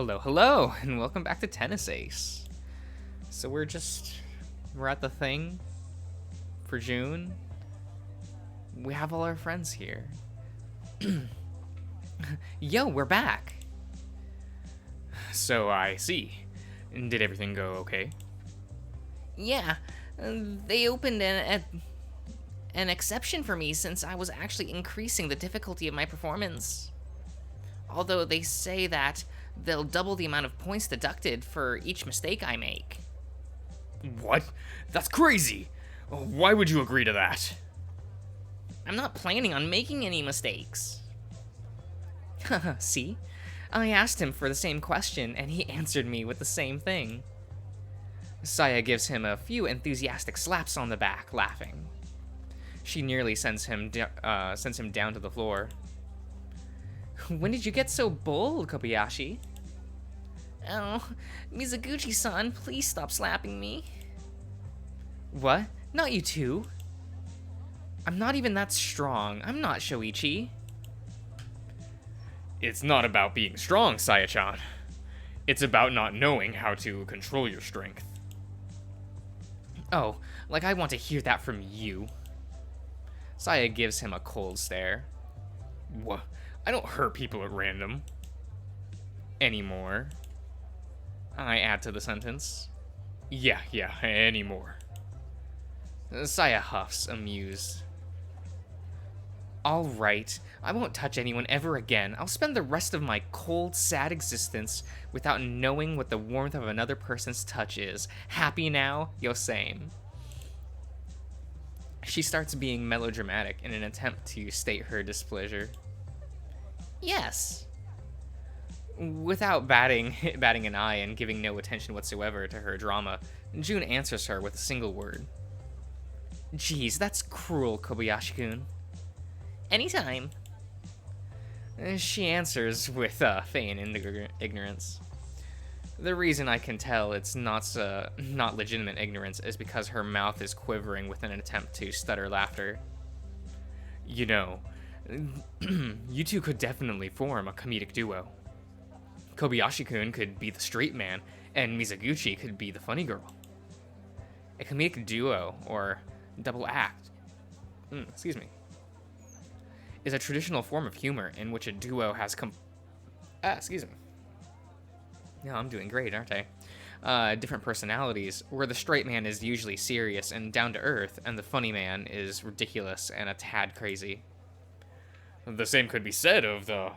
Hello, and welcome back to Tennis Ace. So we're at the thing for June. We have all our friends here. Yo, we're back. So I see. Did everything go okay? Yeah, they opened an exception for me since I was actually increasing the difficulty of my performance. Although they say that they'll double the amount of points deducted for each mistake I make. What? That's crazy! Why would you agree to that? I'm not planning on making any mistakes. See? I asked him for the same question, and he answered me with the same thing. Saya gives him a few enthusiastic slaps on the back, laughing. She nearly sends him down to the floor. When did you get so bold, Kobayashi? Oh, Mizuguchi-san, please stop slapping me. What? Not you too. I'm not even that strong. I'm not Shoichi. It's not about being strong, Saya-chan. It's about not knowing how to control your strength. Oh, like I want to hear that from you. Saya gives him a cold stare. What? I don't hurt people at random. Anymore. I add to the sentence. Yeah, anymore. Saya huffs, amused. Alright, I won't touch anyone ever again. I'll spend the rest of my cold, sad existence without knowing what the warmth of another person's touch is. Happy now? Yo, same. She starts being melodramatic in an attempt to state her displeasure. Yes. Without batting an eye and giving no attention whatsoever to her drama, June answers her with a single word. Geez, that's cruel, Kobayashi-kun. Anytime. She answers with feigned ignorance. The reason I can tell it's not legitimate ignorance is because her mouth is quivering with an attempt to stutter laughter. You know, you two could definitely form a comedic duo. Kobayashi-kun could be the straight man, and Mizuguchi could be the funny girl. A comedic duo, or double act, is a traditional form of humor in which a duo has Yeah, I'm doing great, aren't I? Different personalities, where the straight man is usually serious and down to earth, and the funny man is ridiculous and a tad crazy. The same could be said of the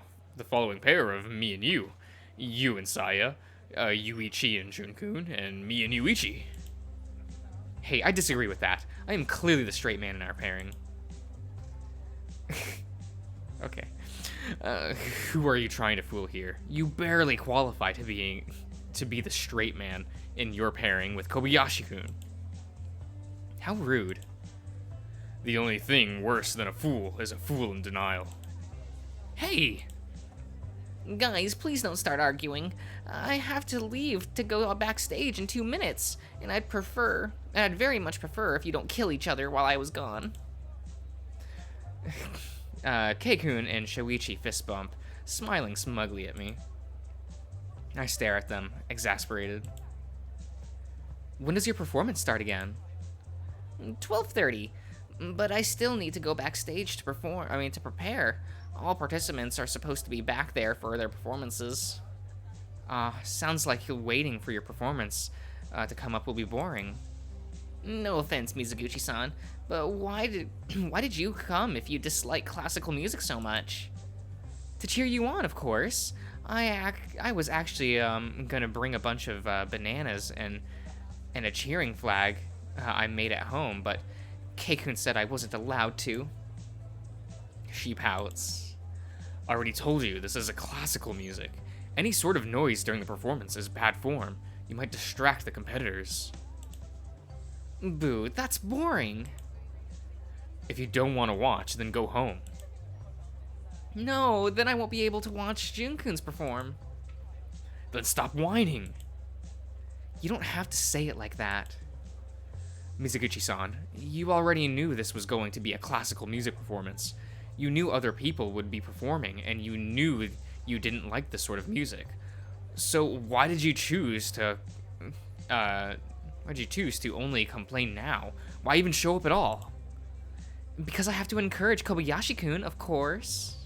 following pair of me and you. You and Saya, Yuichi and Junkun, and me and Yuichi. Hey, I disagree with that. I am clearly the straight man in our pairing. Okay. Who are you trying to fool here? You barely qualify to be the straight man in your pairing with Kobayashi-kun. How rude. The only thing worse than a fool is a fool in denial. Hey! Guys, please don't start arguing. I have to leave to go backstage in 2 minutes, and I'd very much prefer if you don't kill each other while I was gone. Keikun and Shoichi fist bump, smiling smugly at me. I stare at them, exasperated. When does your performance start again? 12:30, but I still need to go backstage to prepare. All participants are supposed to be back there for their performances. Sounds like waiting for your performance to come up will be boring. No offense, Mizuguchi-san, but why did you come if you dislike classical music so much? To cheer you on, of course. I was actually gonna bring a bunch of bananas and a cheering flag I made at home, but Keikun said I wasn't allowed to. She pouts. I already told you this is a classical music. Any sort of noise during the performance is bad form. You might distract the competitors. Boo, that's boring. If you don't want to watch, then go home. No, then I won't be able to watch Junkun's perform. Then stop whining. You don't have to say it like that. Mizuguchi-san, you already knew this was going to be a classical music performance. You knew other people would be performing, and you knew you didn't like this sort of music. So why did you choose to, uh, why'd you choose to only complain now? Why even show up at all? Because I have to encourage Kobayashi-kun, of course.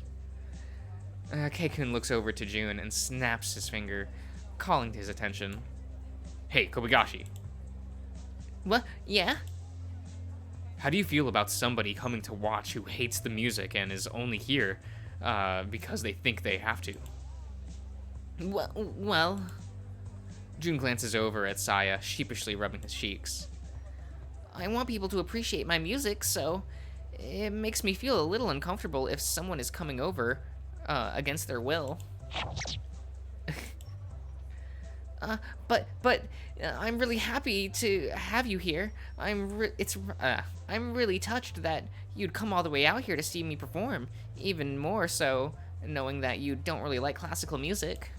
K-kun looks over to June and snaps his finger, calling to his attention. Hey, Kobayashi. What? Yeah? How do you feel about somebody coming to watch who hates the music and is only here because they think they have to? Well... June glances over at Saya, sheepishly rubbing his cheeks. I want people to appreciate my music, so it makes me feel a little uncomfortable if someone is coming over against their will. But I'm really happy to have you here. I'm really touched that you'd come all the way out here to see me perform. Even more so, knowing that you don't really like classical music.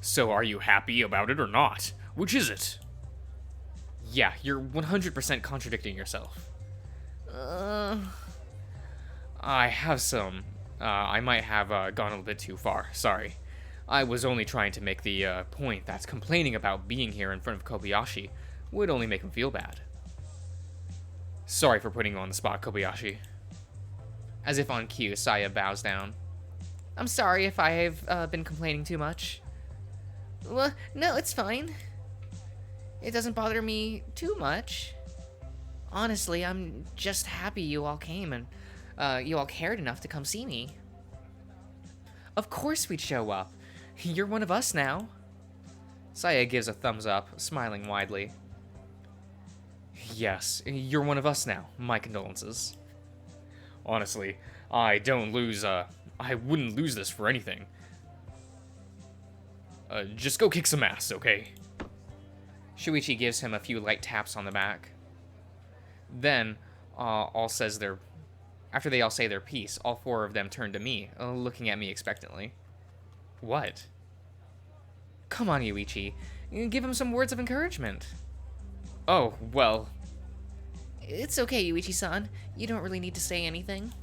So are you happy about it or not? Which is it? Yeah, you're 100% contradicting yourself. I have some. I might have gone a little bit too far. Sorry. I was only trying to make the point that complaining about being here in front of Kobayashi would only make him feel bad. Sorry for putting you on the spot, Kobayashi. As if on cue, Saya bows down. I'm sorry if I have been complaining too much. Well, no, it's fine. It doesn't bother me too much. Honestly, I'm just happy you all came and you all cared enough to come see me. Of course we'd show up. You're one of us now. Saya gives a thumbs up, smiling widely. Yes, you're one of us now. My condolences. Honestly, I wouldn't lose this for anything. Just go kick some ass, okay? Shuichi gives him a few light taps on the back. Then, after they all say their piece, all four of them turn to me, looking at me expectantly. What? Come on, Yuichi. Give him some words of encouragement. Oh, well... It's okay, Yuichi-san. You don't really need to say anything.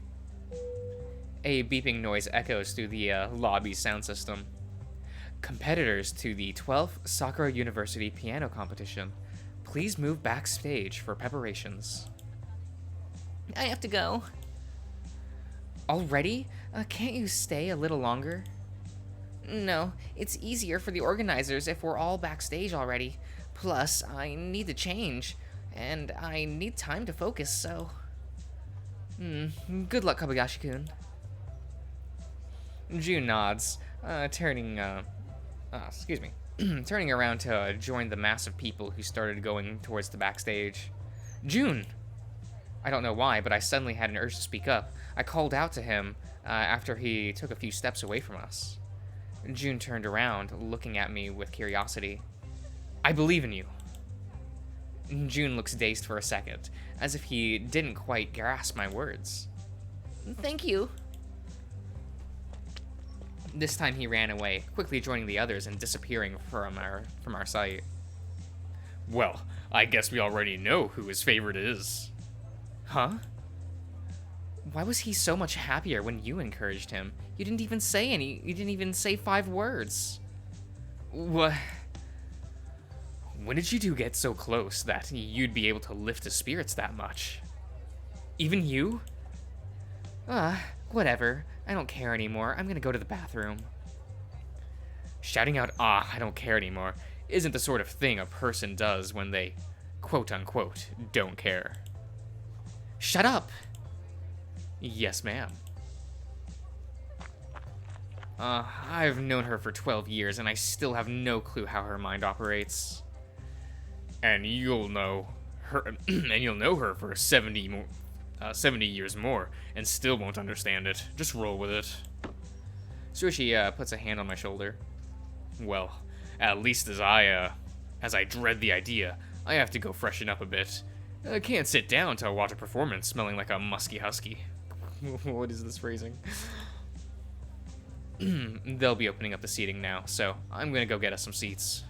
A beeping noise echoes through the lobby sound system. Competitors to the 12th Sakura University Piano Competition, please move backstage for preparations. I have to go. Already? Can't you stay a little longer? No, it's easier for the organizers if we're all backstage already. Plus, I need to change, and I need time to focus, so... Good luck, Kobayashi-kun. June nods, turning around to join the mass of people who started going towards the backstage. June! I don't know why, but I suddenly had an urge to speak up. I called out to him after he took a few steps away from us. June turned around, looking at me with curiosity. I believe in you. June looks dazed for a second, as if he didn't quite grasp my words. Thank you. This time he ran away, quickly joining the others and disappearing from our sight. Well, I guess we already know who his favorite is. Huh? Why was he so much happier when you encouraged him? You didn't even say 5 words. What? When did you two get so close that you'd be able to lift his spirits that much? Even you? Whatever. I don't care anymore. I'm gonna go to the bathroom. Shouting out, I don't care anymore, isn't the sort of thing a person does when they, quote-unquote, don't care. Shut up! Yes, ma'am. I've known her for 12 years, and I still have no clue how her mind operates. And you'll know her, for 70 years more, and still won't understand it. Just roll with it. Sushi puts a hand on my shoulder. Well, at least as I dread the idea, I have to go freshen up a bit. I can't sit down to watch a performance smelling like a musky husky. What is this phrasing? They'll be opening up the seating now, so I'm gonna go get us some seats.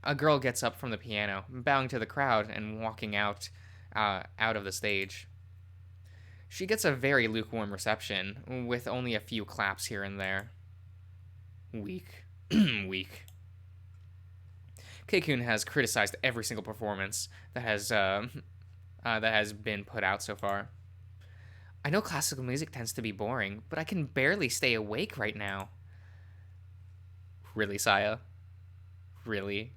A girl gets up from the piano, bowing to the crowd and walking out of the stage. She gets a very lukewarm reception, with only a few claps here and there. Weak. Weak. Keikun has criticized every single performance that has been put out so far. I know classical music tends to be boring, but I can barely stay awake right now. Really, Saya? Really?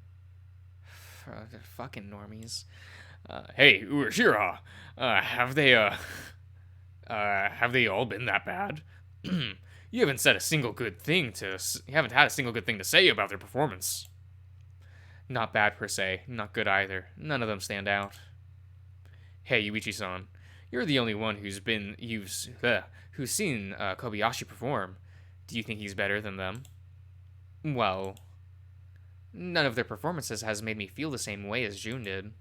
Fucking normies. Hey, Urashira, have they all been that bad? You haven't said a single good thing to. You haven't had a single good thing to say about their performance. Not bad per se, not good either. None of them stand out. Hey, Yuichi-san, you're the only one who's seen Kobayashi perform. Do you think he's better than them? Well, none of their performances has made me feel the same way as June did.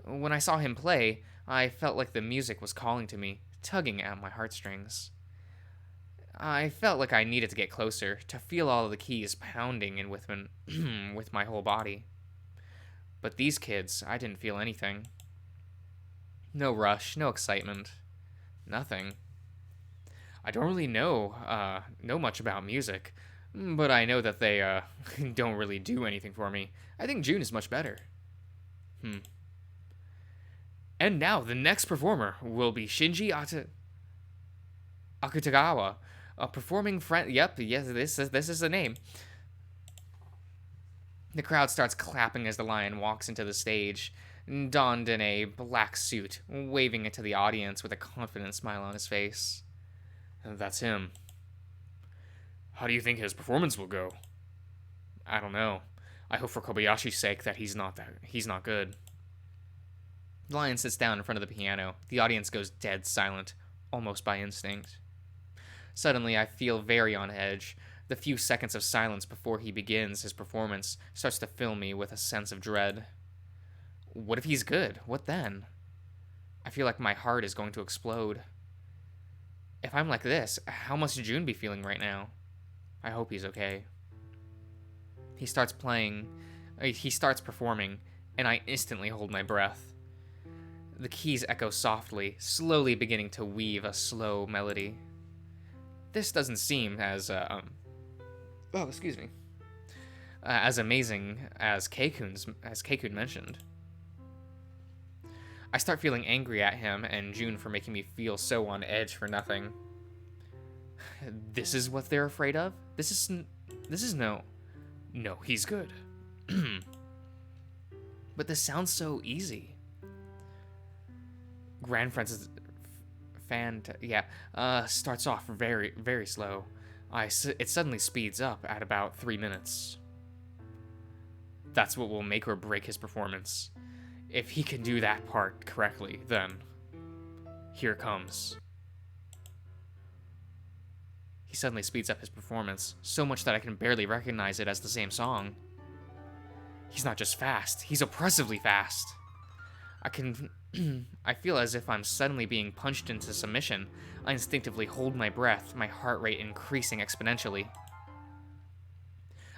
When I saw him play, I felt like the music was calling to me, tugging at my heartstrings. I felt like I needed to get closer, to feel all of the keys pounding in with my whole body. But these kids, I didn't feel anything. No rush, no excitement. Nothing. I don't really know much about music, but I know that they don't really do anything for me. I think June is much better. And now the next performer will be Shinji Akutagawa, a performing friend. Yep, yes, this is the name. The crowd starts clapping as the lion walks into the stage, donned in a black suit, waving it to the audience with a confident smile on his face. That's him. How do you think his performance will go? I don't know. I hope for Kobayashi's sake that he's not good. The lion sits down in front of the piano. The audience goes dead silent, almost by instinct. Suddenly, I feel very on edge. The few seconds of silence before he begins his performance starts to fill me with a sense of dread. What if he's good? What then? I feel like my heart is going to explode. If I'm like this, how must June be feeling right now? I hope he's okay. He starts performing, and I instantly hold my breath. The keys echo softly, slowly beginning to weave a slow melody. This doesn't seem as as amazing as Keikun mentioned. I start feeling angry at him and June for making me feel so on edge for nothing. This is what they're afraid of? This is no, he's good. But this sounds so easy. Grand Francis starts off very, very slow. It suddenly speeds up at about 3 minutes. That's what will make or break his performance. If he can do that part correctly, then here it comes. He suddenly speeds up his performance, so much that I can barely recognize it as the same song. He's not just fast, he's oppressively fast. I feel as if I'm suddenly being punched into submission. I instinctively hold my breath, my heart rate increasing exponentially.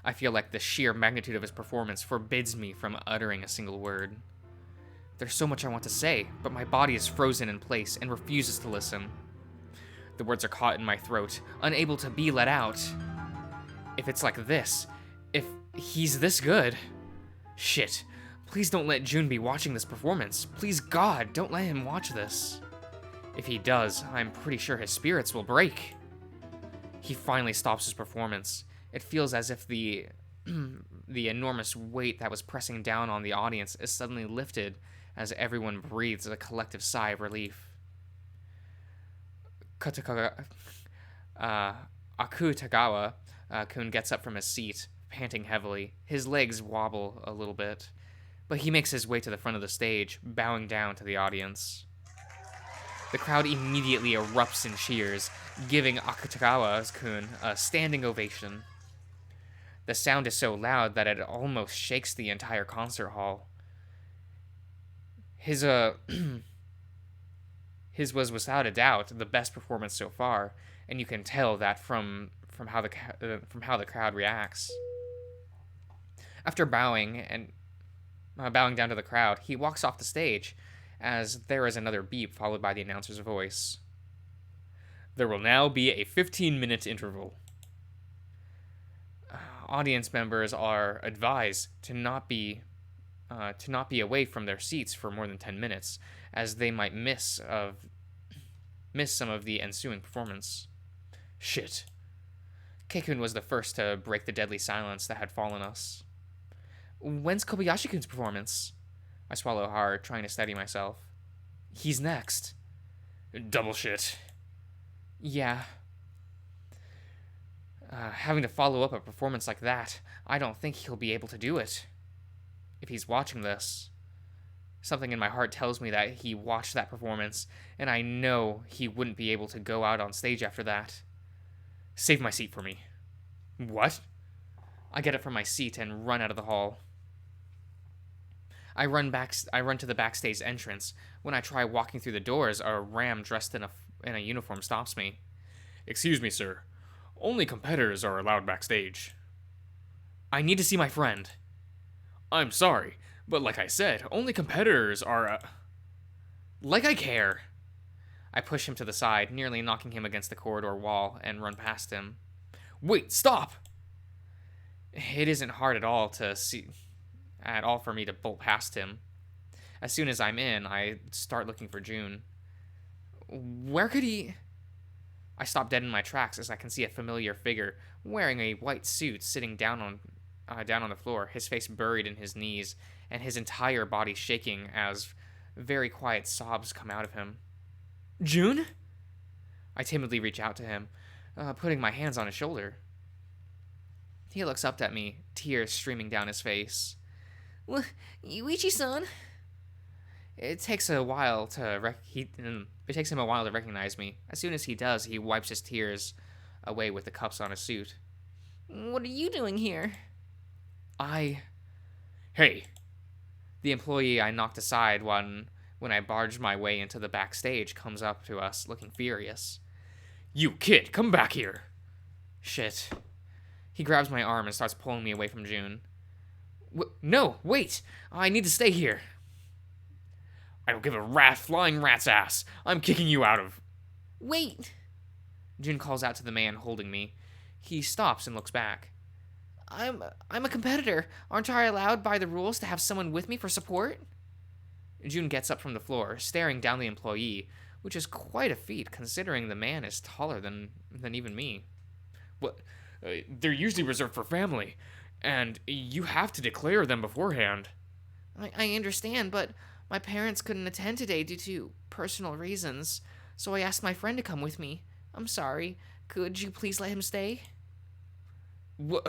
I feel like the sheer magnitude of his performance forbids me from uttering a single word. There's so much I want to say, but my body is frozen in place and refuses to listen. The words are caught in my throat, unable to be let out. If it's like this, if he's this good... Shit. Please don't let June be watching this performance. Please, God, don't let him watch this. If he does, I'm pretty sure his spirits will break. He finally stops his performance. It feels as if the enormous weight that was pressing down on the audience is suddenly lifted as everyone breathes a collective sigh of relief. Akutagawa-kun gets up from his seat, panting heavily. His legs wobble a little bit, but he makes his way to the front of the stage, bowing down to the audience. The crowd immediately erupts in cheers, giving Akutagawa-kun a standing ovation. The sound is so loud that it almost shakes the entire concert hall. His was without a doubt the best performance so far, and you can tell that from how the crowd reacts. After bowing down to the crowd, he walks off the stage, as there is another beep followed by the announcer's voice. There will now be a 15-minute interval. Audience members are advised to not be away from their seats for more than 10 minutes, as they might miss some of the ensuing performance. Shit. Keikun was the first to break the deadly silence that had fallen us. When's Kobayashi-kun's performance? I swallow hard, trying to steady myself. He's next. Double shit. Yeah. Having to follow up a performance like that, I don't think he'll be able to do it. If he's watching this. Something in my heart tells me that he watched that performance, and I know he wouldn't be able to go out on stage after that. Save my seat for me. What? I get up from my seat and run out of the hall. I run to the backstage entrance. When I try walking through the doors, a ram dressed in a uniform stops me. Excuse me, sir. Only competitors are allowed backstage. I need to see my friend. I'm sorry, but like I said, only competitors are, Like I care. I push him to the side, nearly knocking him against the corridor wall, and run past him. Wait, stop! It isn't hard at all for me to bolt past him. As soon as I'm in, I start looking for June. Where could he... I stop dead in my tracks as I can see a familiar figure wearing a white suit sitting down on the floor, his face buried in his knees, and his entire body shaking as very quiet sobs come out of him. June? I timidly reach out to him, putting my hands on his shoulder. He looks up at me, tears streaming down his face. Yuichi-san? It takes him a while to recognize me. As soon as he does, he wipes his tears away with the cuffs on his suit. What are you doing here? Hey. The employee I knocked aside when I barged my way into the backstage comes up to us, looking furious. You kid, come back here. Shit. He grabs my arm and starts pulling me away from June. No, wait! I need to stay here. I don't give a flying rat's ass. I'm kicking you out of... Wait! June calls out to the man holding me. He stops and looks back. I'm a competitor. Aren't I allowed by the rules to have someone with me for support? June gets up from the floor, staring down the employee, which is quite a feat considering the man is taller than even me. What? They're usually reserved for family, and you have to declare them beforehand. I understand, but my parents couldn't attend today due to personal reasons, so I asked my friend to come with me. I'm sorry. Could you please let him stay? What?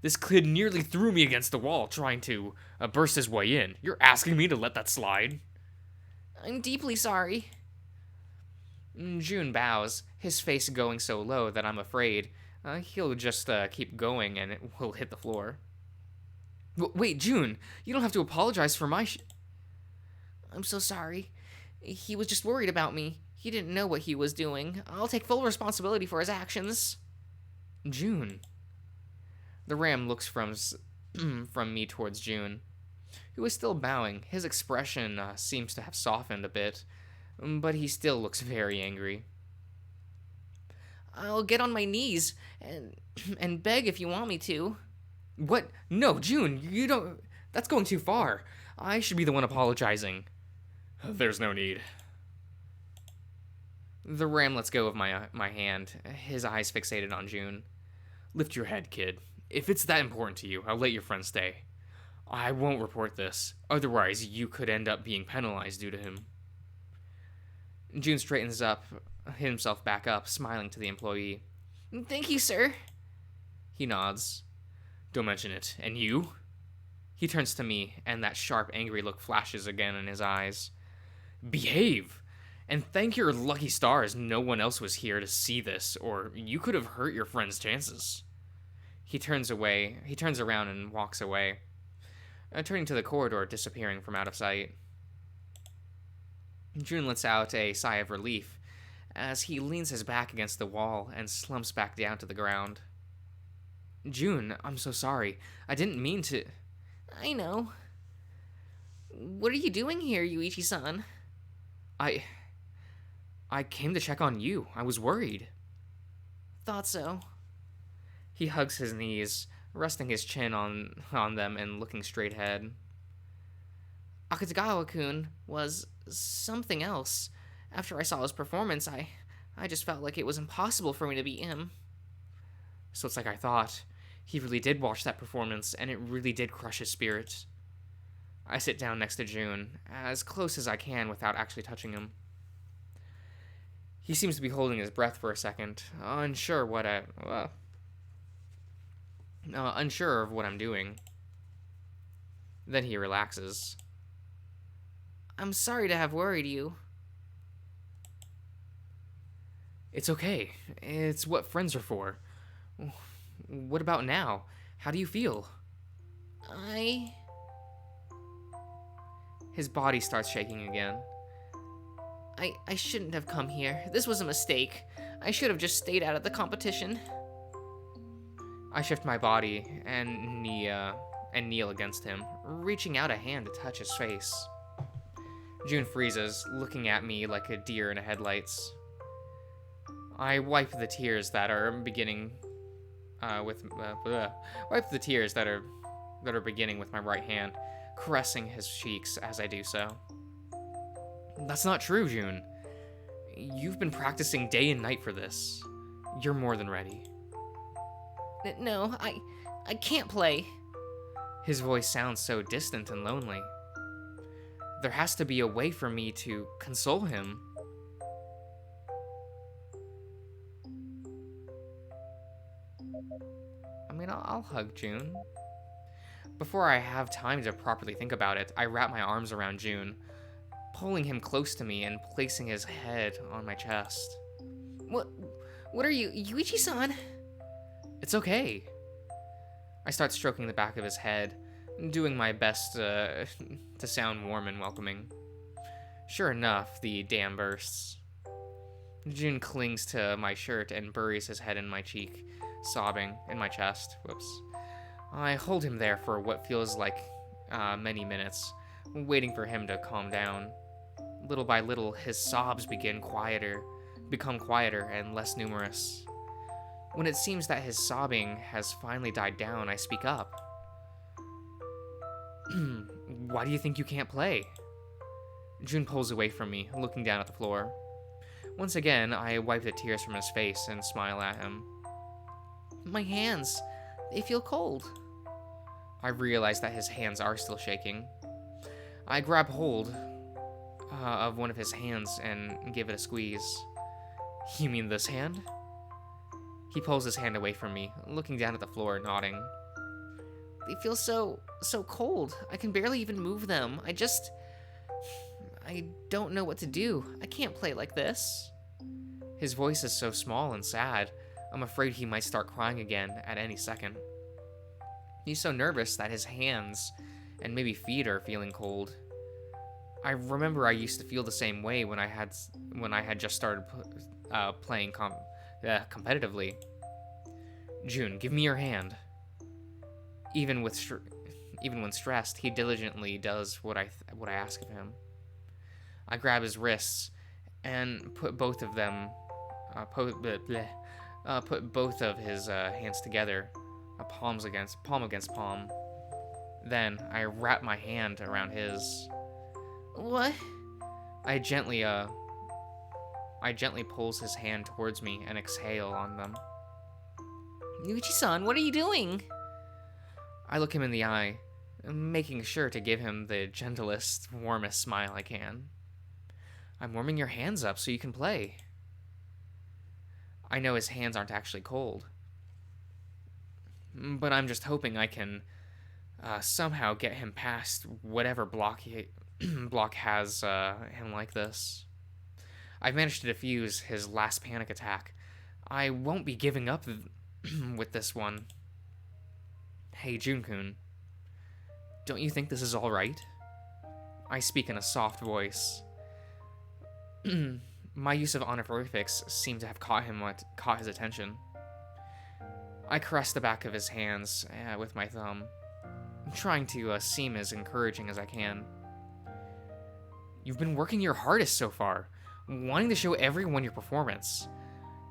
This kid nearly threw me against the wall trying to burst his way in. You're asking me to let that slide? I'm deeply sorry. June bows, his face going so low that I'm afraid he'll just keep going and it will hit the floor. Wait, June, you don't have to apologize for my I'm so sorry. He was just worried about me. He didn't know what he was doing. I'll take full responsibility for his actions. June. The ram looks from me towards June, who is still bowing. His expression seems to have softened a bit, but he still looks very angry. I'll get on my knees and beg if you want me to. What? No, June, you don't... That's going too far. I should be the one apologizing. There's no need. The ram lets go of my hand, his eyes fixated on June. Lift your head, kid. If it's that important to you, I'll let your friend stay. I won't report this. Otherwise, you could end up being penalized due to him. June straightens himself back up, smiling to the employee. Thank you, sir. He nods. Don't mention it. And you? He turns to me, and that sharp, angry look flashes again in his eyes. Behave! And thank your lucky stars no one else was here to see this, or you could have hurt your friend's chances. He turns around and walks away, turning to the corridor, disappearing from out of sight. June lets out a sigh of relief as he leans his back against the wall and slumps back down to the ground. June, I'm so sorry. I didn't mean to... I know. What are you doing here, Yuichi-san? I. I came to check on you. I was worried. Thought so. He hugs his knees, resting his chin on them and looking straight ahead. Akutagawa-kun was something else. After I saw his performance, I just felt like it was impossible for me to beat him. So it's like I thought. He really did watch that performance, and it really did crush his spirit. I sit down next to June, as close as I can without actually touching him. He seems to be holding his breath for a second, unsure of what I'm doing. Then he relaxes. I'm sorry to have worried you. It's okay. It's what friends are for. What about now? How do you feel? His body starts shaking again. I shouldn't have come here. This was a mistake. I should have just stayed out of the competition. I shift my body and kneel against him, reaching out a hand to touch his face. June freezes, looking at me like a deer in the headlights. I wipe the tears that are beginning wipe the tears that are beginning with my right hand, caressing his cheeks as I do so. That's not true, June. You've been practicing day and night for this. You're more than ready. No, I can't play. His voice sounds so distant and lonely. There has to be a way for me to console him. I mean, I'll hug June. Before I have time to properly think about it, I wrap my arms around June, pulling him close to me and placing his head on my chest. What are you, Yuichi-san? It's okay. I start stroking the back of his head, doing my best to sound warm and welcoming. Sure enough, the dam bursts. June clings to my shirt and buries his head in my cheek, sobbing in my chest. Whoops. I hold him there for what feels like many minutes, waiting for him to calm down. Little by little, his sobs become quieter and less numerous. When it seems that his sobbing has finally died down, I speak up. Why do you think you can't play? June pulls away from me, looking down at the floor. Once again, I wipe the tears from his face and smile at him. My hands, they feel cold. I realize that his hands are still shaking. I grab hold of one of his hands and give it a squeeze. You mean this hand? He pulls his hand away from me, looking down at the floor, nodding. They feel so cold. I can barely even move them. I don't know what to do. I can't play like this. His voice is so small and sad, I'm afraid he might start crying again at any second. He's so nervous that his hands and maybe feet are feeling cold. I remember I used to feel the same way when I had just started playing competitively. June, give me your hand. Even when stressed, he diligently does what I ask of him. I grab his wrists and put both of them, put both of his hands together, palm against palm. Then I wrap my hand around his. What? I gently pulls his hand towards me and exhale on them. Yuichi-san, what are you doing? I look him in the eye, making sure to give him the gentlest, warmest smile I can. I'm warming your hands up so you can play. I know his hands aren't actually cold, but I'm just hoping I can somehow get him past whatever block has him like this. I've managed to defuse his last panic attack. I won't be giving up with this one. Hey, Jun-kun, don't you think this is all right? I speak in a soft voice. My use of honorifics seemed to have caught his attention. I caress the back of his hands with my thumb, trying to seem as encouraging as I can. You've been working your hardest so far, wanting to show everyone your performance.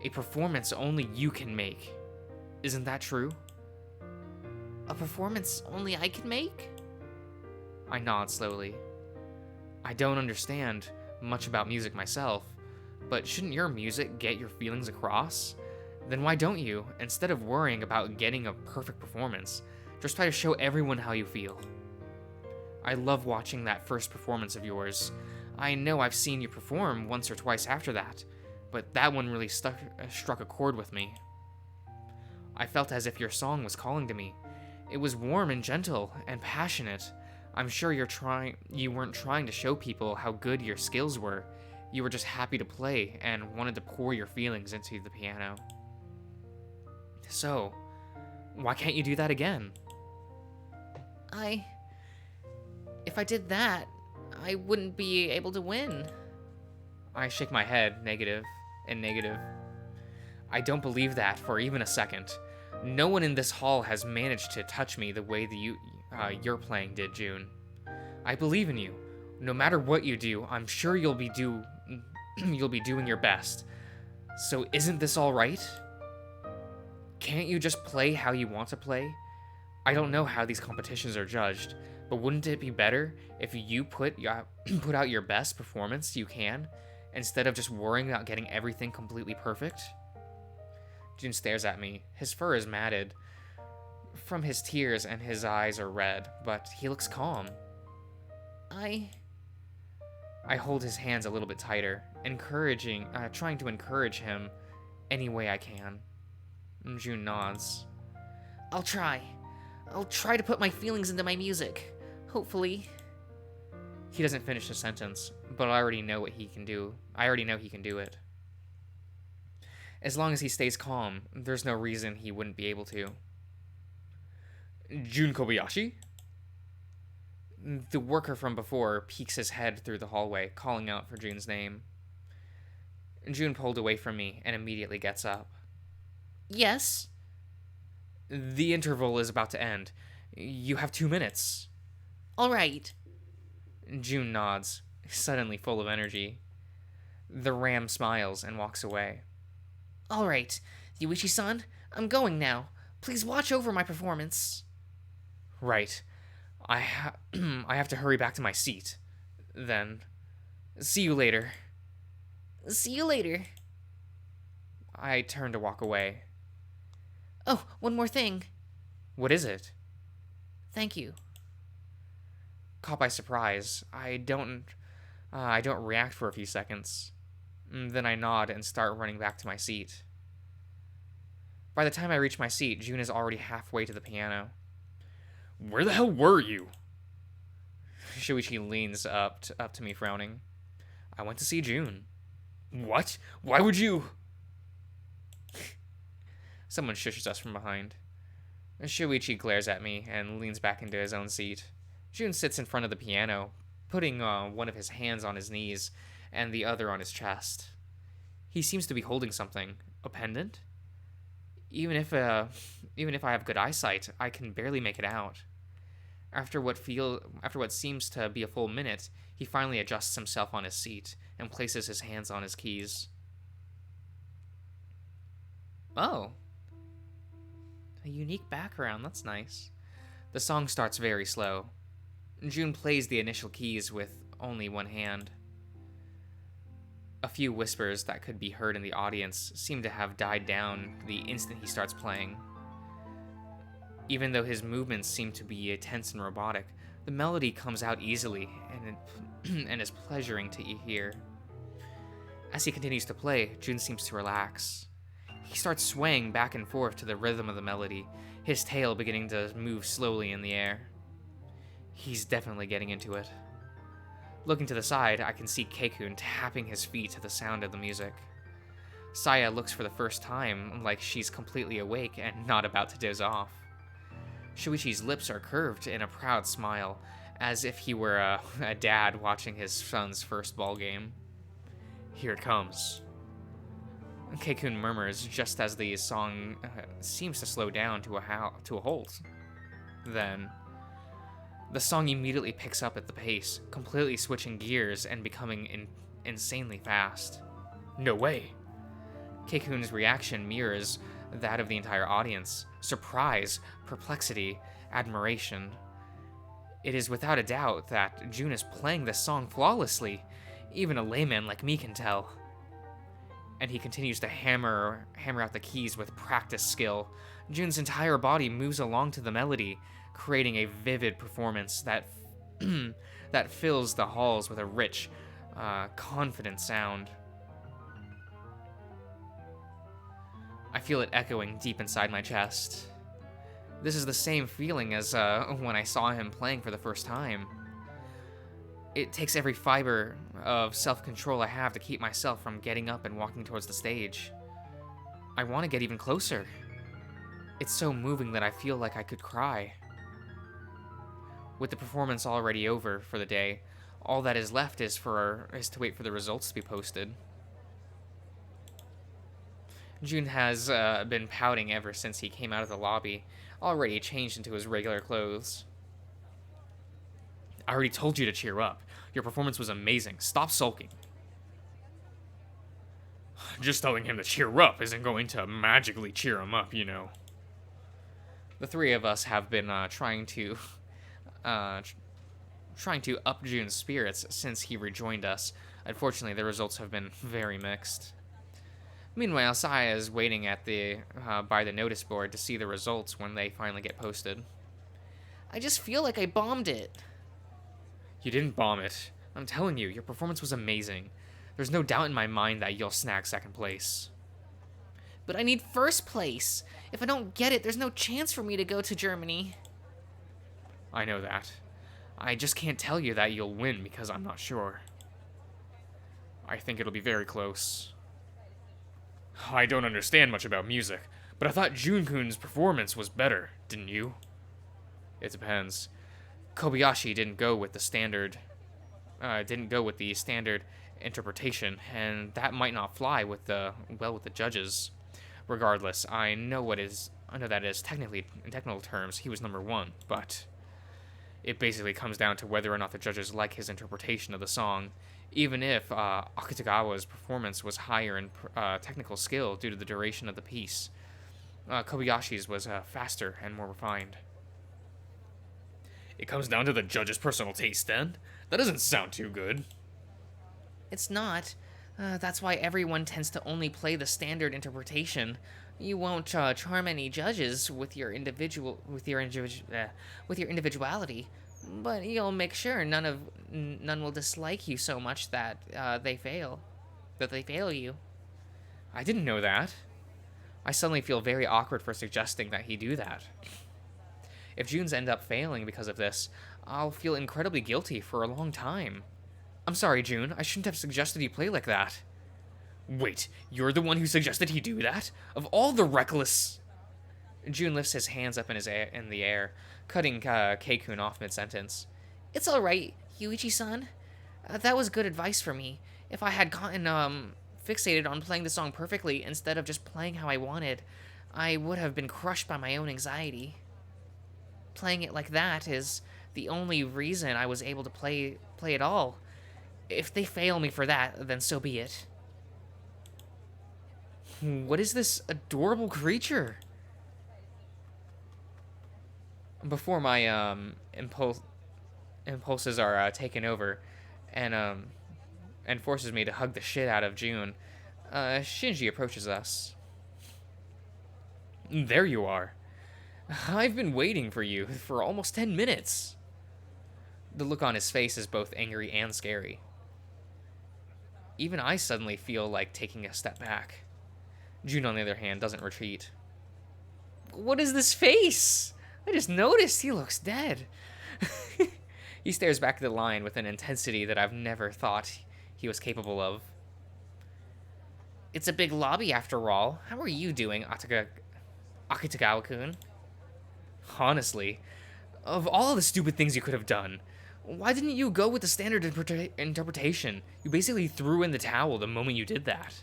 A performance only you can make. Isn't that true? A performance only I can make? I nod slowly. I don't understand much about music myself, but shouldn't your music get your feelings across? Then why don't you, instead of worrying about getting a perfect performance, just try to show everyone how you feel? I love watching that first performance of yours. I know I've seen you perform once or twice after that, but that one really struck a chord with me. I felt as if your song was calling to me. It was warm and gentle and passionate. I'm sure you weren't trying to show people how good your skills were. You were just happy to play and wanted to pour your feelings into the piano. So, why can't you do that again? If I did that, I wouldn't be able to win. I shake my head, negative and negative. I don't believe that for even a second. No one in this hall has managed to touch me the way that your playing did, June. I believe in you. No matter what you do, I'm sure you'll be doing your best. So isn't this all right? Can't you just play how you want to play? I don't know how these competitions are judged, but wouldn't it be better if you put out your best performance you can, instead of just worrying about getting everything completely perfect? Jun stares at me. His fur is matted from his tears and his eyes are red, but he looks calm. I hold his hands a little bit tighter, trying to encourage him any way I can. Jun nods. I'll try to put my feelings into my music. Hopefully. He doesn't finish the sentence, but I already know what he can do. I already know he can do it. As long as he stays calm, there's no reason he wouldn't be able to. Jun Kobayashi? The worker from before peeks his head through the hallway, calling out for Jun's name. Jun pulled away from me and immediately gets up. Yes? The interval is about to end. You have 2 minutes. All right. Jun nods, suddenly full of energy. The ram smiles and walks away. All right, Yuichi-san, I'm going now. Please watch over my performance. Right. I have to hurry back to my seat. Then, see you later. See you later. I turn to walk away. Oh, one more thing. What is it? Thank you. Caught by surprise, I don't react for a few seconds. Then I nod and start running back to my seat. By the time I reach my seat, Jun is already halfway to the piano. Where the hell were you? Shuichi leans up to me, frowning. I went to see Jun. What? Why would you? Someone shushes us from behind. Shuichi glares at me and leans back into his own seat. Jun sits in front of the piano, putting one of his hands on his knees and the other on his chest. He seems to be holding something. A pendant? Even if I have good eyesight, I can barely make it out. After what seems to be a full minute, he finally adjusts himself on his seat and places his hands on his keys. Oh. A unique background, that's nice. The song starts very slow. Jun plays the initial keys with only one hand. A few whispers that could be heard in the audience seem to have died down the instant he starts playing. Even though his movements seem to be tense and robotic, the melody comes out easily and is pleasuring to hear. As he continues to play, Jun seems to relax. He starts swaying back and forth to the rhythm of the melody, his tail beginning to move slowly in the air. He's definitely getting into it. Looking to the side, I can see Keikun tapping his feet to the sound of the music. Saya looks for the first time like she's completely awake and not about to doze off. Shuichi's lips are curved in a proud smile, as if he were a dad watching his son's first ball game. Here it comes. Keikun murmurs just as the song seems to slow down to a halt. Then, The song immediately picks up at the pace, completely switching gears and becoming insanely fast. No way! Keikun's reaction mirrors that of the entire audience. Surprise, perplexity, admiration. It is without a doubt that Jun is playing this song flawlessly. Even a layman like me can tell. And he continues to hammer out the keys with practiced skill. Jun's entire body moves along to the melody, creating a vivid performance that that fills the halls with a rich, confident sound. I feel it echoing deep inside my chest. This is the same feeling as when I saw him playing for the first time. It takes every fiber of self-control I have to keep myself from getting up and walking towards the stage. I want to get even closer. It's so moving that I feel like I could cry. With the performance already over for the day, all that is left is to wait for the results to be posted. Jun has been pouting ever since he came out of the lobby, already changed into his regular clothes. I already told you to cheer up. Your performance was amazing. Stop sulking. Just telling him to cheer up isn't going to magically cheer him up, you know. The three of us have been trying to up Jun's spirits since he rejoined us. Unfortunately, the results have been very mixed. Meanwhile, Saya is waiting at by the notice board to see the results when they finally get posted. I just feel like I bombed it. You didn't bomb it. I'm telling you, your performance was amazing. There's no doubt in my mind that you'll snag second place. But I need first place. If I don't get it, there's no chance for me to go to Germany. I know that. I just can't tell you that you'll win because I'm not sure. I think it'll be very close. I don't understand much about music, but I thought Jun-kun's performance was better, didn't you? It depends. Kobayashi didn't go with the standard interpretation, and that might not fly with the judges. Regardless, I know that is technically, in technical terms, he was number one, but it basically comes down to whether or not the judges like his interpretation of the song, even if Akutagawa's performance was higher in technical skill due to the duration of the piece. Kobayashi's was faster and more refined. It comes down to the judge's personal taste, then? That doesn't sound too good. It's not. That's why everyone tends to only play the standard interpretation. You won't charm any judges with your individuality, but you'll make sure none will dislike you so much that they fail you. I didn't know that. I suddenly feel very awkward for suggesting that he do that. If Junes end up failing because of this, I'll feel incredibly guilty for a long time. I'm sorry, Jun. I shouldn't have suggested you play like that. Wait, you're the one who suggested he do that? Of all the reckless... Jun lifts his hands up in the air, cutting Keikun off mid-sentence. It's alright, Yuichi-san. That was good advice for me. If I had gotten fixated on playing the song perfectly instead of just playing how I wanted, I would have been crushed by my own anxiety. Playing it like that is the only reason I was able to play at all. If they fail me for that, then so be it. What is this adorable creature? Before my impulses are taken over, and forces me to hug the shit out of Jun, Shinji approaches us. There you are. I've been waiting for you for almost 10 minutes. The look on his face is both angry and scary. Even I suddenly feel like taking a step back. Jun, on the other hand, doesn't retreat. What is this face? I just noticed he looks dead. He stares back at the line with an intensity that I've never thought he was capable of. It's a big lobby after all. How are you doing, Akutagawa-kun? Honestly, of all the stupid things you could have done, why didn't you go with the standard interpretation? You basically threw in the towel the moment you did that.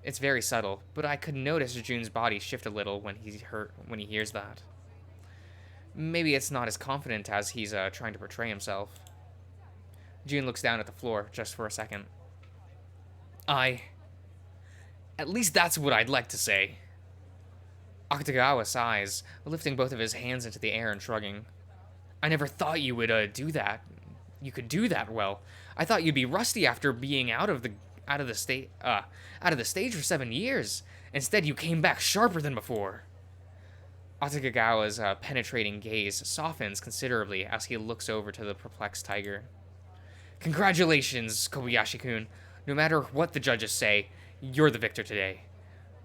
It's very subtle, but I could notice Jun's body shift a little when he hears that. Maybe it's not as confident as he's trying to portray himself. June looks down at the floor just for a second. At least that's what I'd like to say. Akutagawa sighs, lifting both of his hands into the air and shrugging. I never thought you would do that. You could do that well. I thought you'd be rusty after being out of the stage for 7 years. Instead, you came back sharper than before. Akutagawa's penetrating gaze softens considerably as he looks over to the perplexed tiger. Congratulations, Kobayashi-kun. No matter what the judges say, you're the victor today.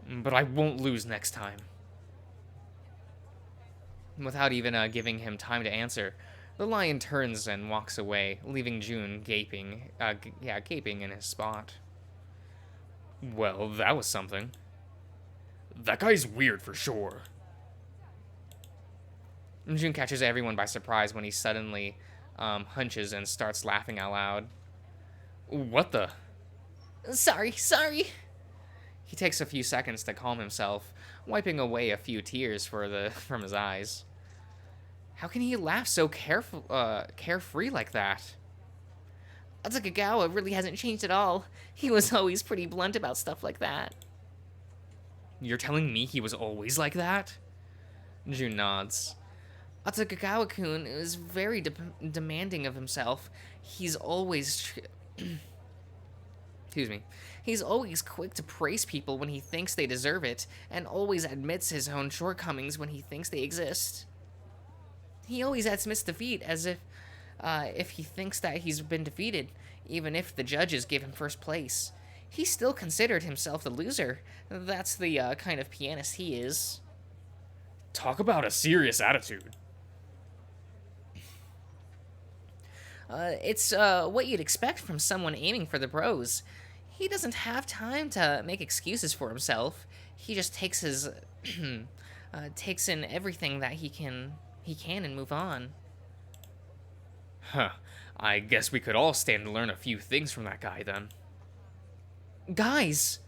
But I won't lose next time. Without even giving him time to answer, the lion turns and walks away, leaving June gaping in his spot. Well, that was something. That guy's weird for sure. June catches everyone by surprise when he suddenly hunches and starts laughing out loud. What the? Sorry. He takes a few seconds to calm himself, wiping away a few tears from his eyes. How can he laugh so carefree like that? Akutagawa really hasn't changed at all. He was always pretty blunt about stuff like that. You're telling me he was always like that? June nods. Akutagawa-kun is very demanding of himself. He's always... Excuse me. He's always quick to praise people when he thinks they deserve it, and always admits his own shortcomings when he thinks they exist. He always admits defeat as if he thinks that he's been defeated, even if the judges give him first place. He still considered himself the loser. That's the kind of pianist he is. Talk about a serious attitude. It's what you'd expect from someone aiming for the pros. He doesn't have time to make excuses for himself. He just takes takes in everything that he can and move on. Huh. I guess we could all stand to learn a few things from that guy then. Guys!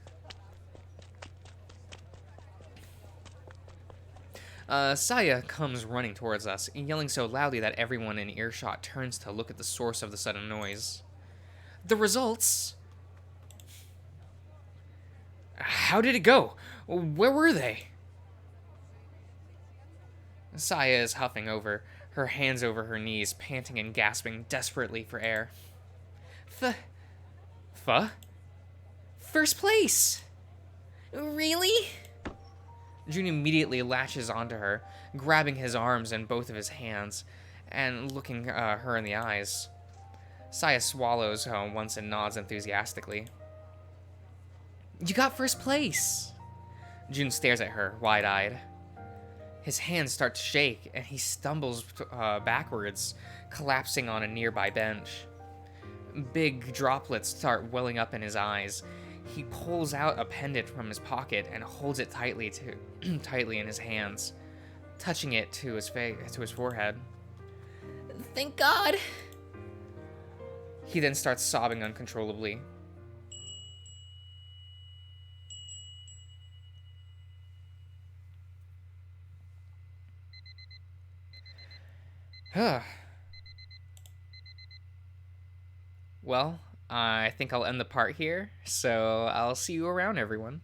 Saya comes running towards us, yelling so loudly that everyone in earshot turns to look at the source of the sudden noise. The results! How did it go? Where were they? Saya is huffing over, her hands over her knees, panting and gasping desperately for air. First place! Really? June immediately latches onto her, grabbing his arms in both of his hands, and looking her in the eyes. Saya swallows once and nods enthusiastically. You got first place! June stares at her, wide-eyed. His hands start to shake, and he stumbles backwards, collapsing on a nearby bench. Big droplets start welling up in his eyes. He pulls out a pendant from his pocket and holds it tightly in his hands, touching it to his forehead. Thank God! He then starts sobbing uncontrollably. Well, I think I'll end the part here, so I'll see you around, everyone.